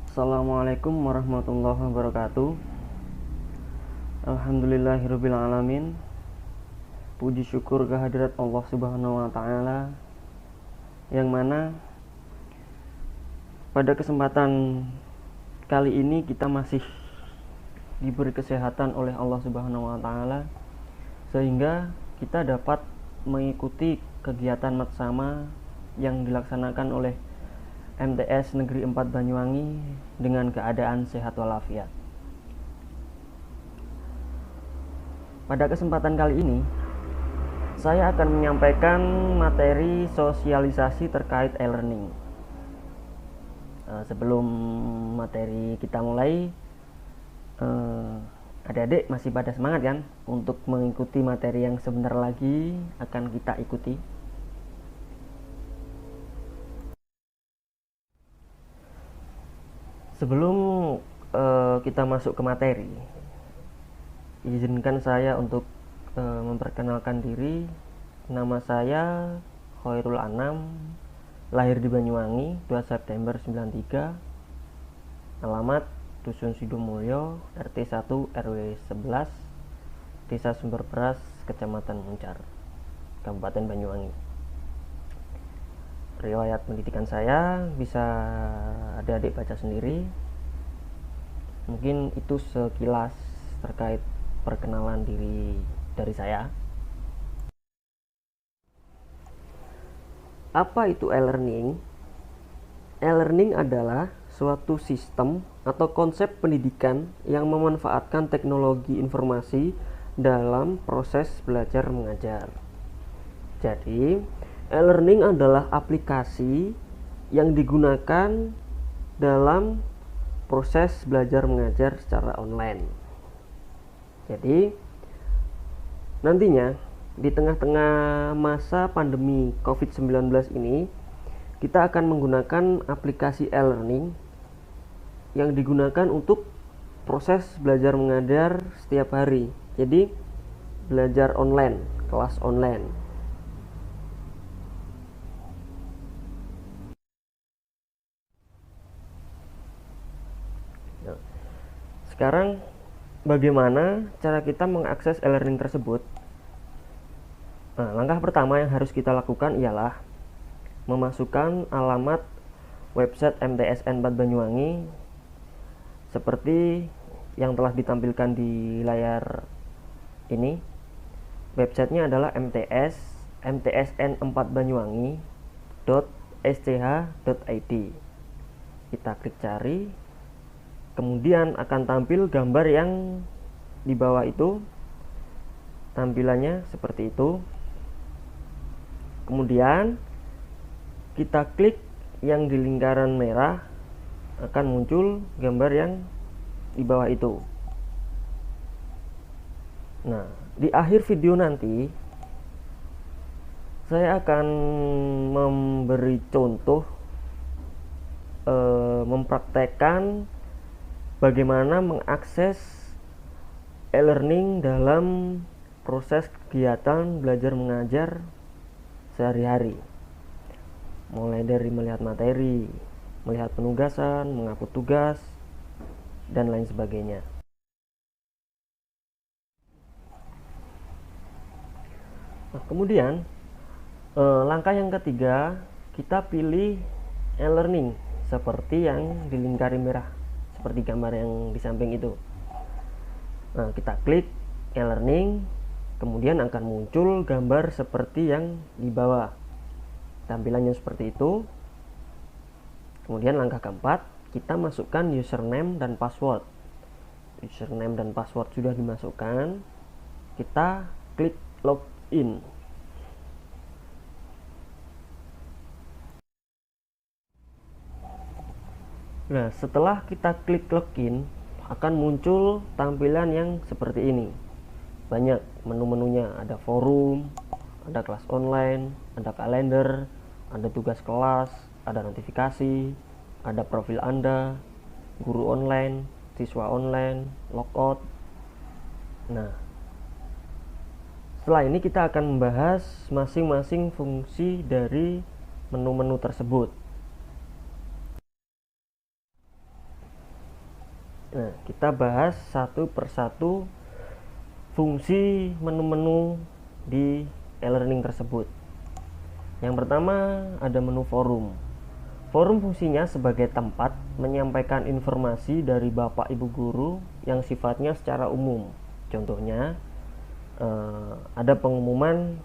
Assalamualaikum warahmatullahi wabarakatuh. Alhamdulillahirabbil alamin. Puji syukur kehadirat Allah Subhanahu wa taala, yang mana pada kesempatan kali ini kita masih diberi kesehatan oleh Allah Subhanahu wa taala sehingga kita dapat mengikuti kegiatan matsama yang dilaksanakan oleh MTS Negeri 4 Banyuwangi dengan keadaan sehat walafiat. Pada kesempatan kali ini, saya akan menyampaikan materi sosialisasi terkait e-learning. Sebelum materi kita mulai, adik-adik masih pada semangat kan untuk mengikuti materi yang sebentar lagi akan kita ikuti? Sebelum kita masuk ke materi, izinkan saya untuk memperkenalkan diri. Nama saya Khairul Anam, lahir di Banyuwangi 2 September 93, alamat Dusun Sidomulyo, RT 1 RW 11, Desa Sumber Beras, Kecamatan Muncar, Kabupaten Banyuwangi. Riwayat pendidikan saya bisa adik-adik baca sendiri. Mungkin itu sekilas terkait perkenalan diri dari saya. Apa itu e-learning? E-learning adalah suatu sistem atau konsep pendidikan yang memanfaatkan teknologi informasi dalam proses belajar mengajar. Jadi, e-learning adalah aplikasi yang digunakan dalam proses belajar mengajar secara online. Jadi, nantinya di tengah-tengah masa pandemi COVID-19 ini, kita akan menggunakan aplikasi e-learning yang digunakan untuk proses belajar mengajar setiap hari. Jadi, belajar online, kelas online. Sekarang bagaimana cara kita mengakses e-learning tersebut? Nah, langkah pertama yang harus kita lakukan ialah memasukkan alamat website MTSN 4 Banyuwangi seperti yang telah ditampilkan di layar ini. Websitenya adalah mtsn4banyuwangi.sch.id. Kita klik cari, kemudian akan tampil gambar yang di bawah itu. Tampilannya seperti itu. Kemudian kita klik yang di lingkaran merah, akan muncul gambar yang di bawah itu. Nah, di akhir video nanti saya akan memberi contoh mempraktekkan bagaimana mengakses e-learning dalam proses kegiatan belajar mengajar sehari-hari, mulai dari melihat materi, melihat penugasan, menghapus tugas, dan lain sebagainya. Nah, kemudian langkah yang ketiga, kita pilih e-learning seperti yang dilingkari merah, seperti gambar yang di samping itu. Nah, kita klik e-learning, kemudian akan muncul gambar seperti yang di bawah. Tampilannya seperti itu. Kemudian langkah keempat, kita masukkan username dan password. Username dan password sudah dimasukkan, kita klik login. Nah, setelah kita klik login, akan muncul tampilan yang seperti ini. Banyak menu-menunya, ada forum, ada kelas online, ada kalender, ada tugas kelas, ada notifikasi, ada profil Anda, guru online, siswa online, logout. Nah, setelah ini kita akan membahas masing-masing fungsi dari menu-menu tersebut. Nah, kita bahas satu persatu fungsi menu-menu di e-learning tersebut. Yang pertama ada menu forum. Forum fungsinya sebagai tempat menyampaikan informasi dari Bapak Ibu guru yang sifatnya secara umum. Contohnya, ada pengumuman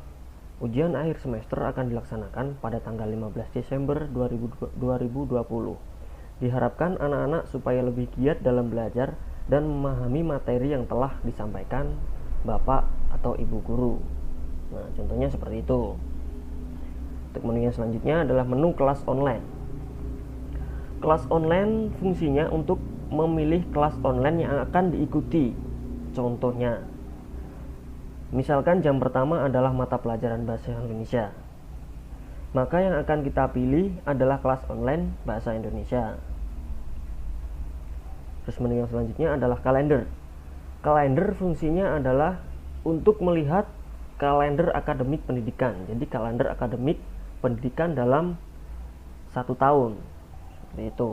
ujian akhir semester akan dilaksanakan pada tanggal 15 Desember 2020. Diharapkan anak-anak supaya lebih giat dalam belajar dan memahami materi yang telah disampaikan Bapak atau Ibu guru. Nah, contohnya seperti itu. Untuk menu yang selanjutnya adalah menu kelas online. Kelas online fungsinya untuk memilih kelas online yang akan diikuti. Contohnya, misalkan jam pertama adalah mata pelajaran bahasa Indonesia, maka yang akan kita pilih adalah kelas online bahasa Indonesia. Terus menu yang selanjutnya adalah kalender. Kalender fungsinya adalah untuk melihat kalender akademik pendidikan. Jadi kalender akademik pendidikan dalam 1 tahun. Seperti itu.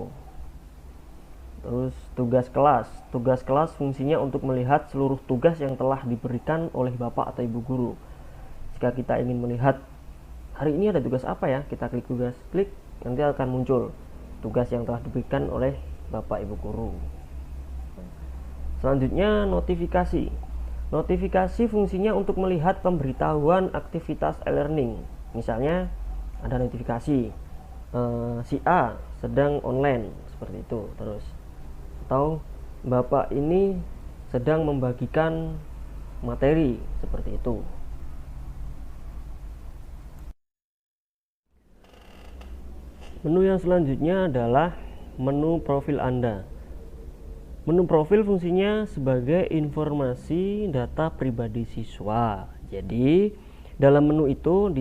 Terus tugas kelas. Tugas kelas fungsinya untuk melihat seluruh tugas yang telah diberikan oleh Bapak atau Ibu guru. Jika kita ingin melihat hari ini ada tugas apa ya, kita klik tugas, klik, nanti akan muncul tugas yang telah diberikan oleh Bapak Ibu guru. Selanjutnya notifikasi. Notifikasi fungsinya untuk melihat pemberitahuan aktivitas e-learning. Misalnya ada notifikasi si A sedang online, seperti itu. Terus atau Bapak ini sedang membagikan materi, seperti itu. Menu yang selanjutnya adalah menu profil Anda. Menu profil fungsinya sebagai informasi data pribadi siswa. Jadi dalam menu itu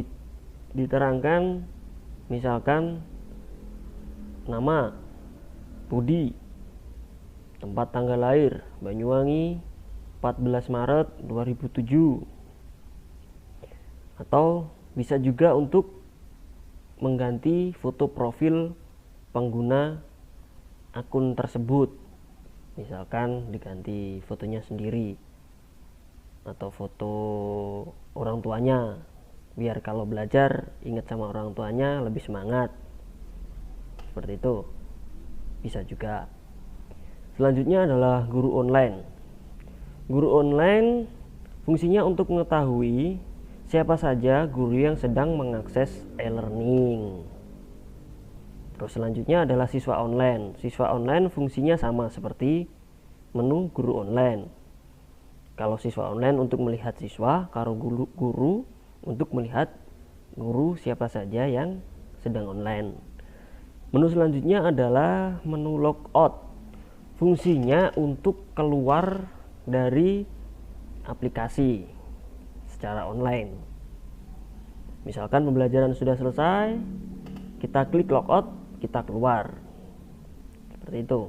diterangkan misalkan nama Budi, tempat tanggal lahir Banyuwangi 14 Maret 2007. Atau bisa juga untuk mengganti foto profil pengguna akun tersebut. Misalkan diganti fotonya sendiri atau foto orang tuanya, biar kalau belajar ingat sama orang tuanya, lebih semangat. Seperti itu. Bisa juga. Selanjutnya adalah guru online. Guru online fungsinya untuk mengetahui siapa saja guru yang sedang mengakses e-learning. Terus selanjutnya adalah siswa online. Siswa online fungsinya sama seperti menu guru online. Kalau siswa online untuk melihat siswa, kalau guru untuk melihat guru siapa saja yang sedang online. Menu selanjutnya adalah menu logout. Fungsinya untuk keluar dari aplikasi secara online. Misalkan pembelajaran sudah selesai, kita klik logout, kita keluar. Seperti itu.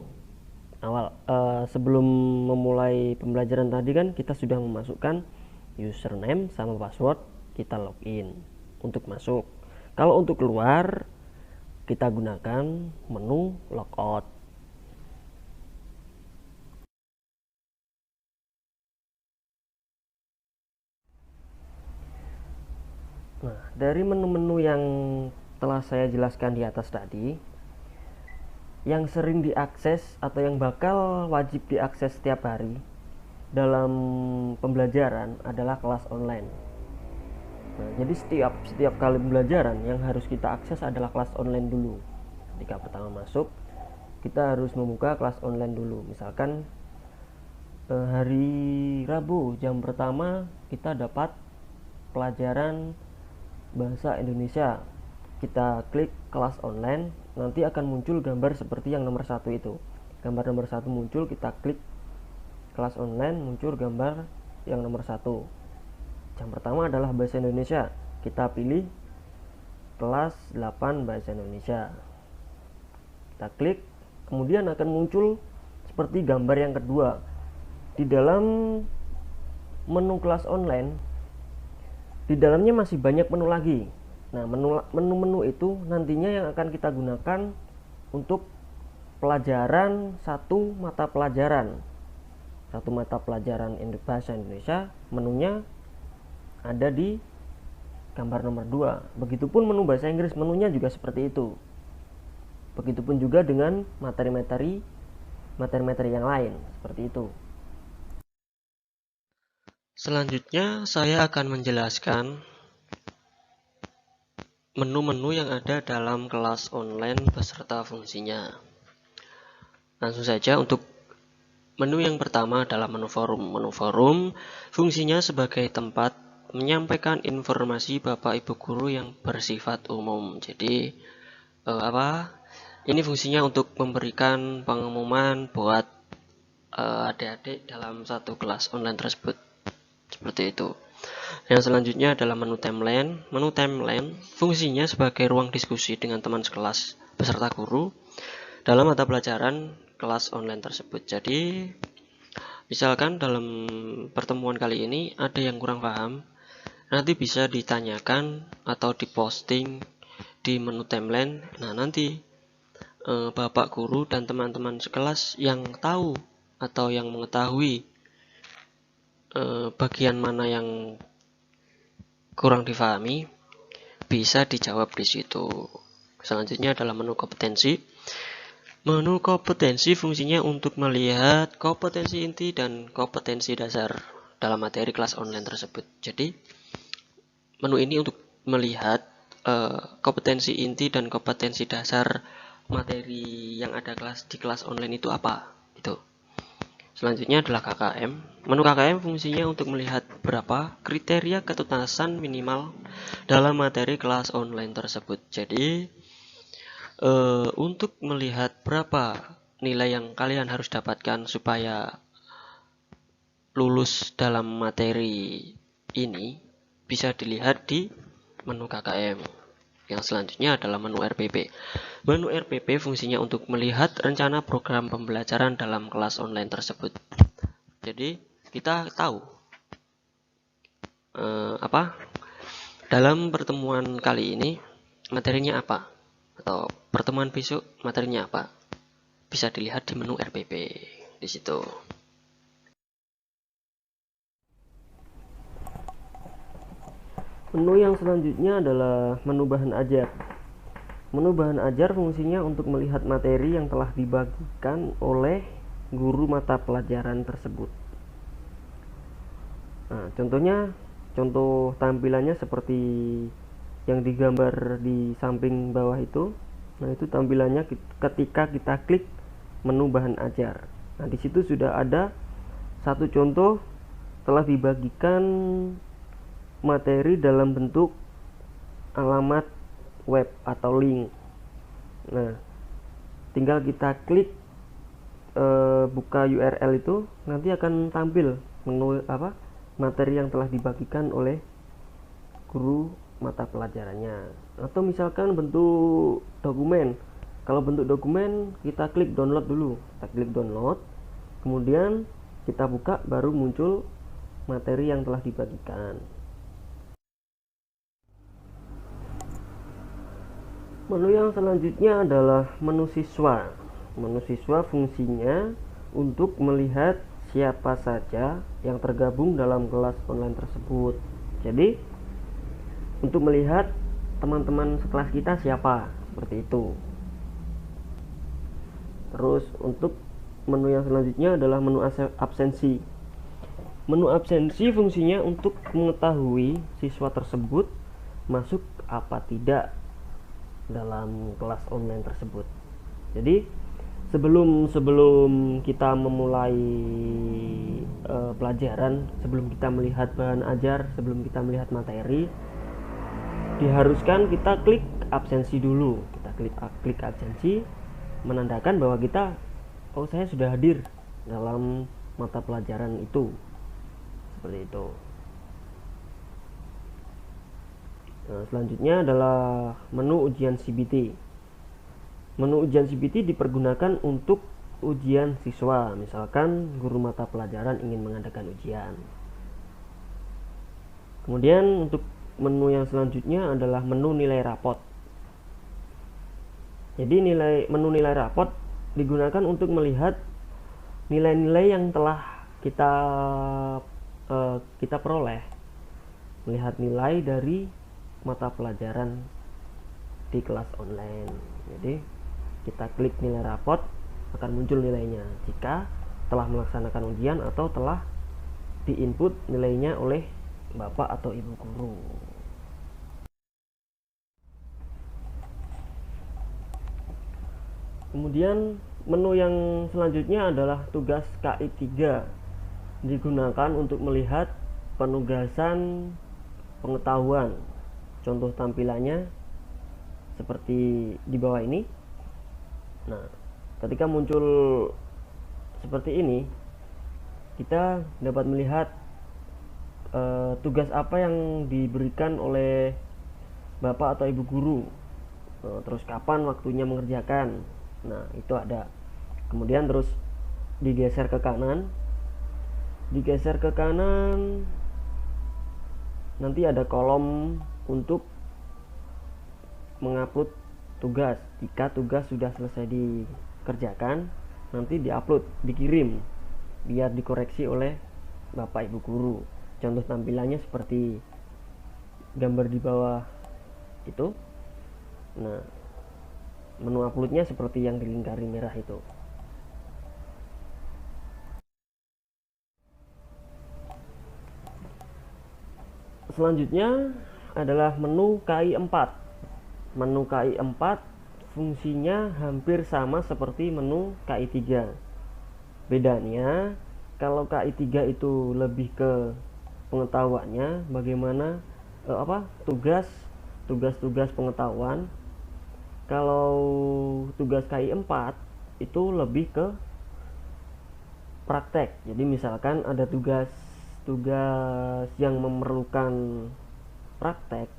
Sebelum memulai pembelajaran tadi kan kita sudah memasukkan username sama password, kita login untuk masuk. Kalau untuk keluar, kita gunakan menu logout. Nah, dari menu-menu yang telah saya jelaskan di atas tadi, yang sering diakses atau yang bakal wajib diakses setiap hari dalam pembelajaran adalah kelas online. Nah, jadi setiap kali pembelajaran yang harus kita akses adalah kelas online dulu. Ketika pertama masuk, kita harus membuka kelas online dulu. Misalkan hari Rabu jam pertama kita dapat pelajaran bahasa Indonesia. Kita klik kelas online, nanti akan muncul gambar seperti yang nomor 1 itu. Gambar nomor 1 muncul, kita klik kelas online, muncul gambar yang nomor 1. Jam pertama adalah bahasa Indonesia. Kita pilih kelas 8 bahasa Indonesia. Kita klik, kemudian akan muncul seperti gambar yang kedua. Di dalam menu kelas online, di dalamnya masih banyak menu lagi. Nah, menu-menu itu nantinya yang akan kita gunakan untuk pelajaran satu mata pelajaran bahasa Indonesia, menunya ada di gambar nomor 2. Begitupun menu bahasa Inggris, menunya juga seperti itu. Begitupun juga dengan materi-materi yang lain, seperti itu. Selanjutnya saya akan menjelaskan menu-menu yang ada dalam kelas online beserta fungsinya. Langsung saja untuk menu yang pertama adalah menu forum. Menu forum fungsinya sebagai tempat menyampaikan informasi Bapak Ibu guru yang bersifat umum. Jadi ini fungsinya untuk memberikan pengumuman buat adik-adik dalam satu kelas online tersebut. Seperti itu. Yang selanjutnya adalah menu timeline. Menu timeline fungsinya sebagai ruang diskusi dengan teman sekelas beserta guru dalam mata pelajaran kelas online tersebut. Jadi, misalkan dalam pertemuan kali ini ada yang kurang paham, nanti bisa ditanyakan atau diposting di menu timeline. Nah, nanti Bapak guru dan teman-teman sekelas yang tahu atau yang mengetahui bagian mana yang kurang difahami bisa dijawab di situ. Selanjutnya adalah menu kompetensi. Menu kompetensi fungsinya untuk melihat kompetensi inti dan kompetensi dasar dalam materi kelas online tersebut. Jadi menu ini untuk melihat kompetensi inti dan kompetensi dasar materi yang ada di kelas online itu apa gitu. Selanjutnya adalah KKM. Menu KKM fungsinya untuk melihat berapa kriteria ketuntasan minimal dalam materi kelas online tersebut. Jadi, untuk melihat berapa nilai yang kalian harus dapatkan supaya lulus dalam materi ini, bisa dilihat di menu KKM. Yang selanjutnya adalah menu RPP. Menu RPP fungsinya untuk melihat rencana program pembelajaran dalam kelas online tersebut. Jadi kita tahu dalam pertemuan kali ini materinya apa, atau pertemuan besok materinya apa, bisa dilihat di menu RPP di situ. Menu yang selanjutnya adalah menu bahan ajar. Menu bahan ajar fungsinya untuk melihat materi yang telah dibagikan oleh guru mata pelajaran tersebut. Nah, contoh tampilannya seperti yang digambar di samping bawah itu. Nah, itu tampilannya ketika kita klik menu bahan ajar. Nah, di situ sudah ada satu contoh telah dibagikan materi dalam bentuk alamat web atau link. Nah, tinggal kita klik buka URL itu, nanti akan tampil menu materi yang telah dibagikan oleh guru mata pelajarannya. Atau misalkan bentuk dokumen. Kalau bentuk dokumen kita klik download dulu. Kita klik download, kemudian kita buka, baru muncul materi yang telah dibagikan. Menu yang selanjutnya adalah menu siswa. Menu siswa fungsinya untuk melihat siapa saja yang tergabung dalam kelas online tersebut. Jadi untuk melihat teman-teman sekelas kita siapa, seperti itu. Terus untuk menu yang selanjutnya adalah menu absensi. Menu absensi fungsinya untuk mengetahui siswa tersebut masuk apa tidak dalam kelas online tersebut. Jadi sebelum kita memulai pelajaran, sebelum kita melihat bahan ajar, sebelum kita melihat materi, diharuskan kita klik absensi dulu. Kita klik absensi, menandakan bahwa kita saya sudah hadir dalam mata pelajaran itu, seperti itu. Nah, selanjutnya adalah menu ujian CBT. Menu ujian CBT dipergunakan untuk ujian siswa, misalkan guru mata pelajaran ingin mengadakan ujian. Kemudian untuk menu yang selanjutnya adalah menu nilai rapot. Jadi menu nilai rapot digunakan untuk melihat nilai-nilai yang telah kita peroleh, melihat nilai dari mata pelajaran di kelas online. Jadi kita klik nilai rapot, akan muncul nilainya jika telah melaksanakan ujian atau telah diinput nilainya oleh bapak atau ibu guru. Kemudian menu yang selanjutnya adalah tugas KI 3, digunakan untuk melihat penugasan pengetahuan. Contoh tampilannya seperti di bawah ini. Nah, ketika muncul seperti ini, kita dapat melihat tugas apa yang diberikan oleh bapak atau ibu guru, terus kapan waktunya mengerjakan. Nah, itu ada. Kemudian terus digeser ke kanan, nanti ada kolom untuk mengupload tugas. Jika tugas sudah selesai dikerjakan, nanti diupload, dikirim biar dikoreksi oleh bapak ibu guru. Contoh tampilannya seperti gambar di bawah itu. Nah, menu uploadnya seperti yang dilingkari merah itu. Selanjutnya adalah menu KI 4. Menu KI 4 fungsinya hampir sama seperti menu KI 3. Bedanya, kalau KI 3 itu lebih ke pengetahuannya, bagaimana tugas-tugas pengetahuan. Kalau tugas KI 4 itu lebih ke praktek. Jadi misalkan ada tugas yang memerlukan praktek,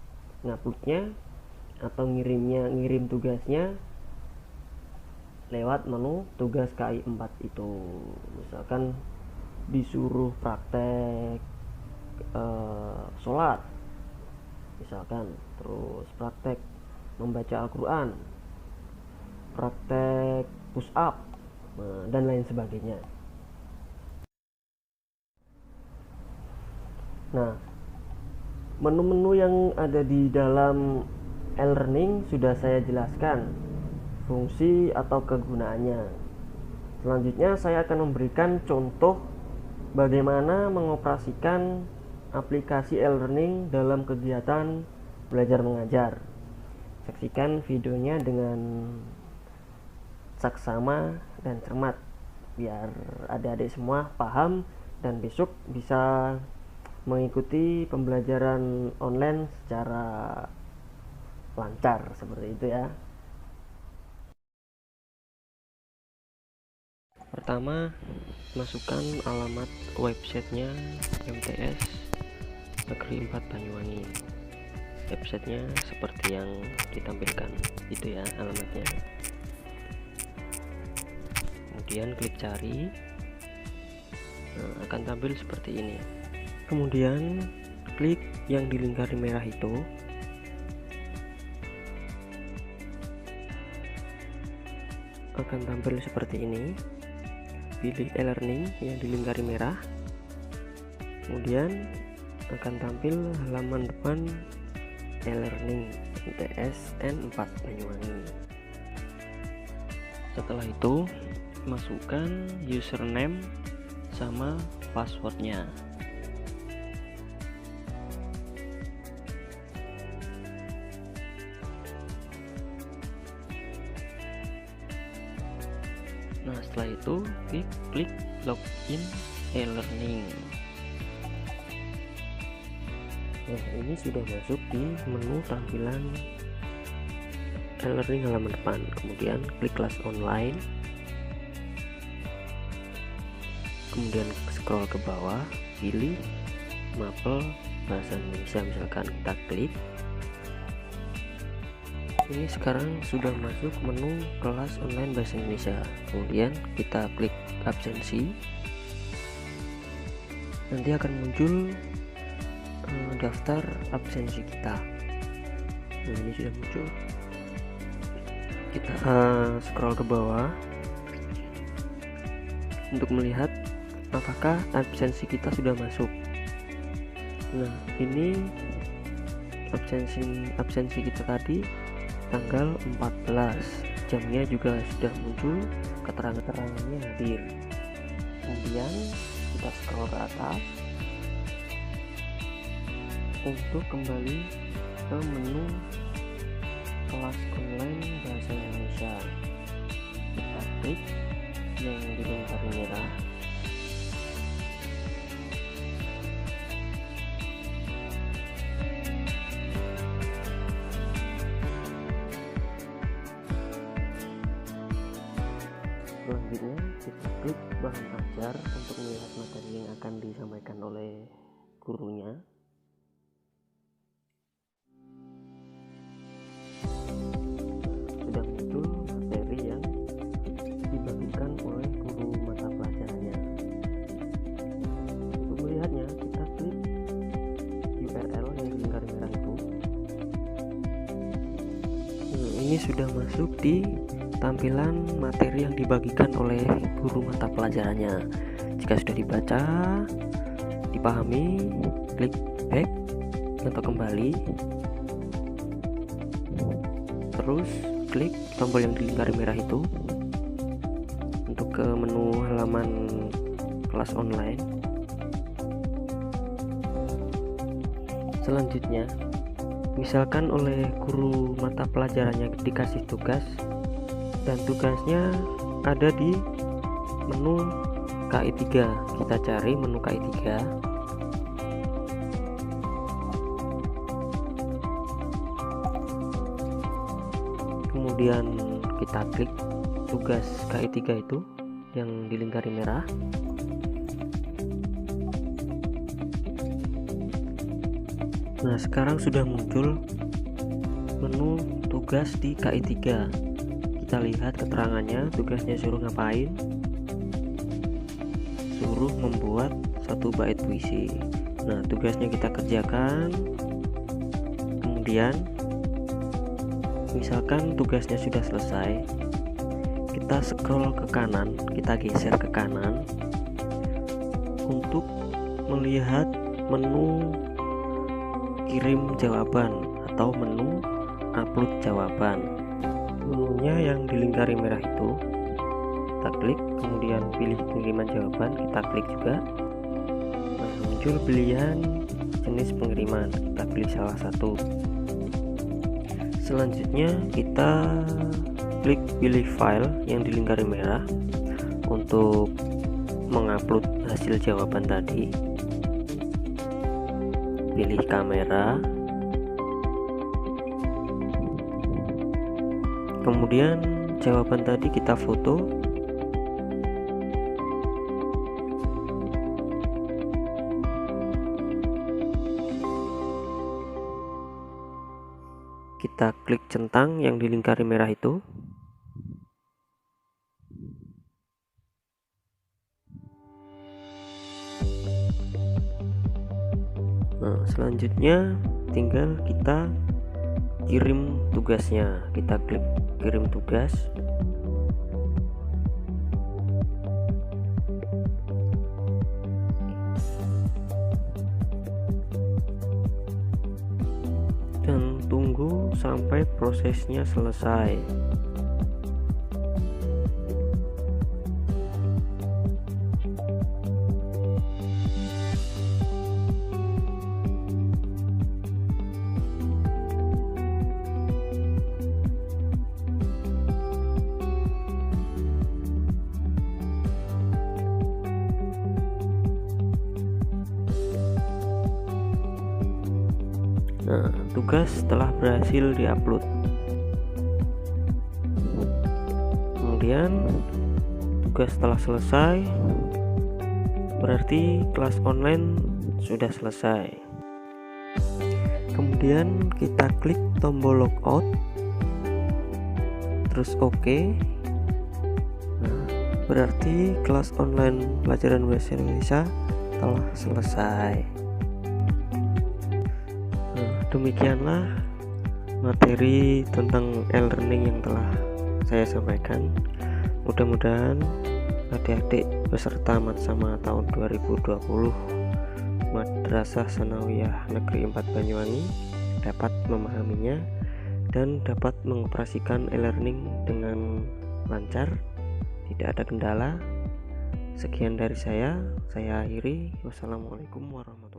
nguploadnya atau ngirim tugasnya lewat menu tugas KI 4 itu. Misalkan disuruh praktek sholat misalkan, terus praktek membaca Al-Quran, praktek push up, dan lain sebagainya. Nah, menu-menu yang ada di dalam e-learning sudah saya jelaskan fungsi atau kegunaannya. Selanjutnya saya akan memberikan contoh bagaimana mengoperasikan aplikasi e-learning dalam kegiatan belajar mengajar. Saksikan videonya dengan saksama dan cermat biar adik-adik semua paham dan besok bisa mengikuti pembelajaran online secara lancar seperti itu ya. Pertama, masukkan alamat websitenya MTS Negeri 4 Banyuwangi. Websitenya seperti yang ditampilkan itu ya alamatnya. Kemudian klik cari, akan tampil seperti ini. Kemudian klik yang dilingkari merah itu, akan tampil seperti ini. Pilih e-learning yang dilingkari merah, kemudian akan tampil halaman depan e-learning MTS N4 Banyuwangi. Setelah itu masukkan username sama passwordnya. Nah, setelah itu klik login e-learning. Nah, ini sudah masuk di menu tampilan e-learning halaman depan. Kemudian klik kelas online, kemudian scroll ke bawah, pilih mapel bahasa Indonesia, misalkan kita klik. Ini sekarang sudah masuk menu kelas online bahasa Indonesia. Kemudian kita klik absensi, nanti akan muncul daftar absensi kita. Nah, ini sudah muncul. Kita scroll ke bawah, untuk melihat apakah absensi kita sudah masuk. Nah, ini absensi kita tadi tanggal 14, jamnya juga sudah muncul, keterangannya hadir. Kemudian kita scroll ke atas untuk kembali ke menu kelas online bahasa Indonesia. Kita klik yang di lingkaran merah. Selanjutnya kita klik bahan ajar untuk melihat materi yang akan disampaikan oleh gurunya. Sudah muncul materi yang dibagikan oleh guru mata pelajarannya. Untuk melihatnya, kita klik URL yang di lingkaran merah itu. Ini sudah masuk di tampilan materi yang dibagikan oleh guru mata pelajarannya. Jika sudah dibaca, dipahami, klik back atau kembali, terus klik tombol yang di lingkaran merah itu untuk ke menu halaman kelas online. Selanjutnya, misalkan oleh guru mata pelajarannya dikasih tugas dan tugasnya ada di menu KI3. Kita cari menu KI3. Kemudian kita klik tugas KI3 itu yang di lingkaran merah. Nah, sekarang sudah muncul menu tugas di KI3. Kita lihat keterangannya, tugasnya suruh ngapain? Suruh membuat 1 bait puisi. Nah, tugasnya kita kerjakan. Kemudian misalkan tugasnya sudah selesai, kita scroll ke kanan, kita geser ke kanan untuk melihat menu kirim jawaban atau menu upload jawaban. Menunya yang di lingkaran merah itu kita klik, kemudian pilih pengiriman jawaban, kita klik juga. Nah, muncul pilihan jenis pengiriman, kita pilih salah satu. Selanjutnya kita klik pilih file yang di lingkaran merah untuk mengupload hasil jawaban tadi. Pilih kamera, kemudian jawaban tadi kita foto. Kita klik centang yang di lingkaran merah itu. Nah, selanjutnya tinggal kita kirim tugasnya. Kita klik kirim tugas. Dan tunggu sampai prosesnya selesai. Nah, tugas telah berhasil diupload. Kemudian tugas telah selesai, berarti kelas online sudah selesai. Kemudian kita klik tombol logout, terus OK. Nah, berarti kelas online pelajaran bahasa Indonesia telah selesai. Demikianlah materi tentang e-learning yang telah saya sampaikan. Mudah-mudahan adik-adik peserta Matsama tahun 2020 Madrasah Sanawiyah Negeri 4 Banyuwangi dapat memahaminya dan dapat mengoperasikan e-learning dengan lancar, tidak ada kendala. Sekian dari saya akhiri. Wassalamualaikum warahmatullahi wabarakatuh.